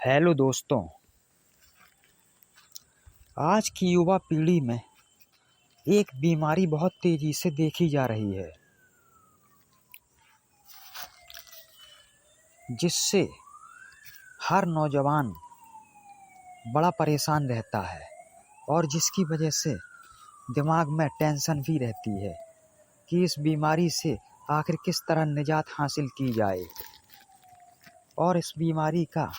Hello दोस्तों, आज की युवा पीढ़ी में एक बीमारी बहुत तेजी से देखी जा रही है, जिससे हर नौजवान बड़ा परेशान रहता है और जिसकी वजह से दिमाग में टेंशन भी रहती है कि इस बीमारी से आखिर किस तरह निजात हासिल की जाए और इस बीमारी का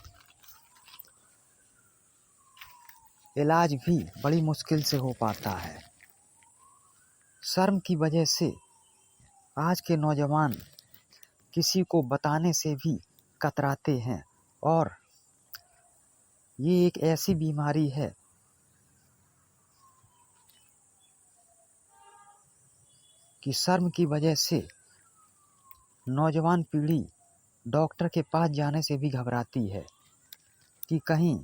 इलाज भी बड़ी मुश्किल से हो पाता है। शर्म की वजह से आज के नौजवान किसी को बताने से भी कतराते हैं और ये एक ऐसी बीमारी है कि शर्म की वजह से नौजवान पीढ़ी डॉक्टर के पास जाने से भी घबराती है कि कहीं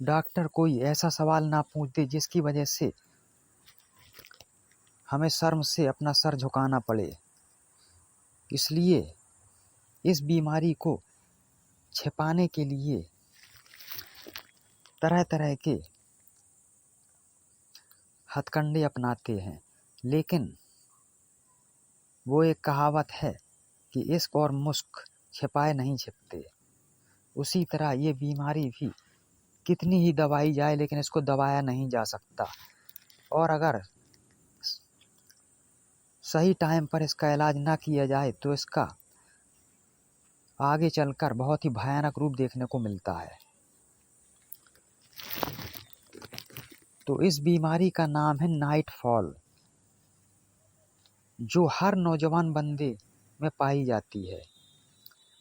डॉक्टर कोई ऐसा सवाल ना पूछ दे जिसकी वजह से हमें शर्म से अपना सर झुकाना पड़े। इसलिए इस बीमारी को छिपाने के लिए तरह तरह के हथकंडे अपनाते हैं, लेकिन वो एक कहावत है कि इश्क और मुश्क छिपाए नहीं छिपते। उसी तरह ये बीमारी भी कितनी ही दबाई जाए लेकिन इसको दबाया नहीं जा सकता और अगर सही टाइम पर इसका इलाज ना किया जाए तो इसका आगे चलकर बहुत ही भयानक रूप देखने को मिलता है। तो इस बीमारी का नाम है नाइट फॉल, जो हर नौजवान बंदे में पाई जाती है।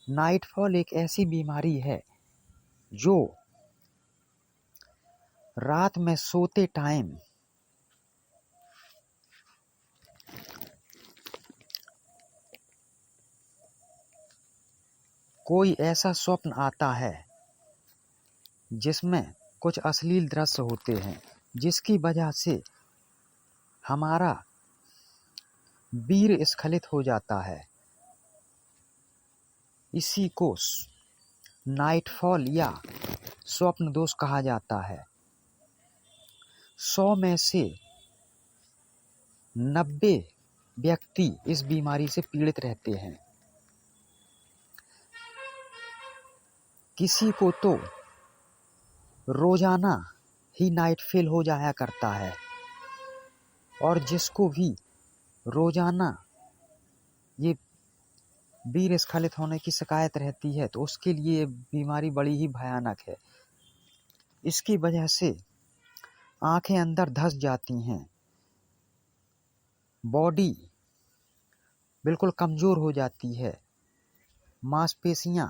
नाइट फॉल एक ऐसी बीमारी है जो रात में सोते टाइम कोई ऐसा स्वप्न आता है जिसमें कुछ अश्लील दृश्य होते हैं, जिसकी वजह से हमारा वीर्य स्खलित हो जाता है। इसी को नाइट फॉल या स्वप्न दोष कहा जाता है। 100 में से 90 व्यक्ति इस बीमारी से पीड़ित रहते हैं। किसी को तो रोजाना ही नाइट फॉल हो जाया करता है और जिसको भी रोजाना ये वीर्य स्खलित होने की शिकायत रहती है तो उसके लिए ये बीमारी बड़ी ही भयानक है। इसकी वजह से आंखें अंदर धंस जाती हैं, बॉडी बिल्कुल कमज़ोर हो जाती है, मांसपेशियां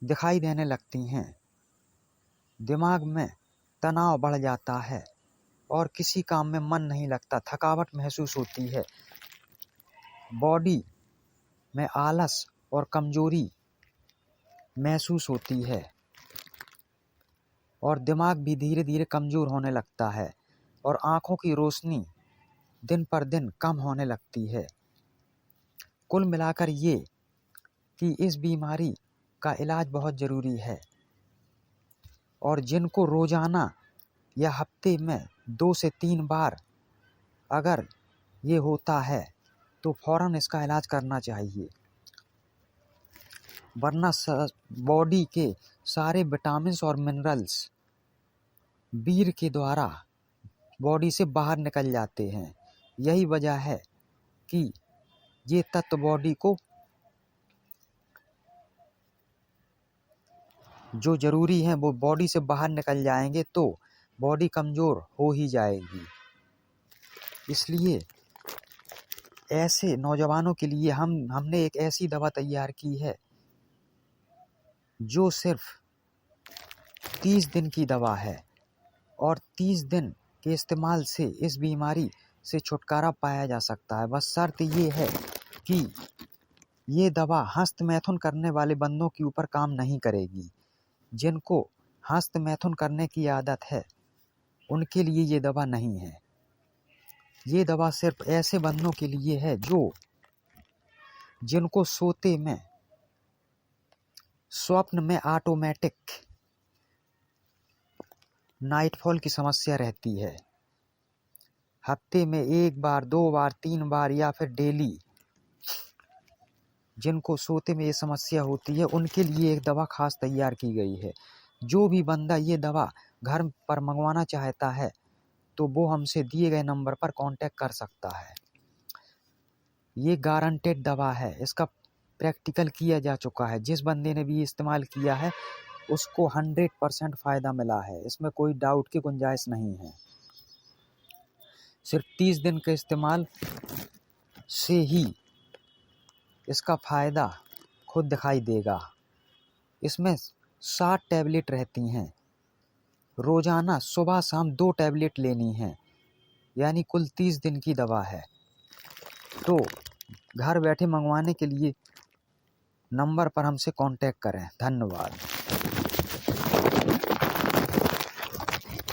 दिखाई देने लगती हैं, दिमाग में तनाव बढ़ जाता है और किसी काम में मन नहीं लगता, थकावट महसूस होती है, बॉडी में आलस और कमजोरी महसूस होती है और दिमाग भी धीरे धीरे कमज़ोर होने लगता है और आँखों की रोशनी दिन पर दिन कम होने लगती है। कुल मिलाकर ये कि इस बीमारी का इलाज बहुत ज़रूरी है और जिनको रोज़ाना या हफ्ते में 2 से 3 बार अगर ये होता है तो फ़ौरन इसका इलाज करना चाहिए, वरना बॉडी के सारे विटामिन्स और मिनरल्स वीर्य के द्वारा बॉडी से बाहर निकल जाते हैं। यही वजह है कि ये तत्व बॉडी को जो ज़रूरी है वो बॉडी से बाहर निकल जाएंगे तो बॉडी कमज़ोर हो ही जाएगी। इसलिए ऐसे नौजवानों के लिए हमने एक ऐसी दवा तैयार की है जो सिर्फ 30 दिन की दवा है और 30 दिन के इस्तेमाल से इस बीमारी से छुटकारा पाया जा सकता है। बस शर्त ये है कि ये दवा हस्तमैथुन करने वाले बंदों के ऊपर काम नहीं करेगी। जिनको हस्तमैथुन करने की आदत है उनके लिए ये दवा नहीं है। ये दवा सिर्फ ऐसे बंदों के लिए है जिनको सोते में स्वप्न में ऑटोमेटिक नाइटफॉल की समस्या रहती है। हफ्ते में 1 बार, 2 बार, 3 बार या फिर डेली जिनको सोते में ये समस्या होती है उनके लिए एक दवा खास तैयार की गई है। जो भी बंदा ये दवा घर पर मंगवाना चाहता है तो वो हमसे दिए गए नंबर पर कांटेक्ट कर सकता है। ये गारंटेड दवा है, इसका प्रैक्टिकल किया जा चुका है। जिस बंदे ने भी इस्तेमाल किया है उसको 100% फ़ायदा मिला है, इसमें कोई डाउट की गुंजाइश नहीं है। सिर्फ 30 दिन के इस्तेमाल से ही इसका फ़ायदा खुद दिखाई देगा। इसमें 60 टैबलेट रहती हैं, रोज़ाना सुबह शाम 2 टैबलेट लेनी है, यानी कुल 30 दिन की दवा है। तो घर बैठे मंगवाने के लिए नंबर पर हमसे कांटेक्ट करें। धन्यवाद।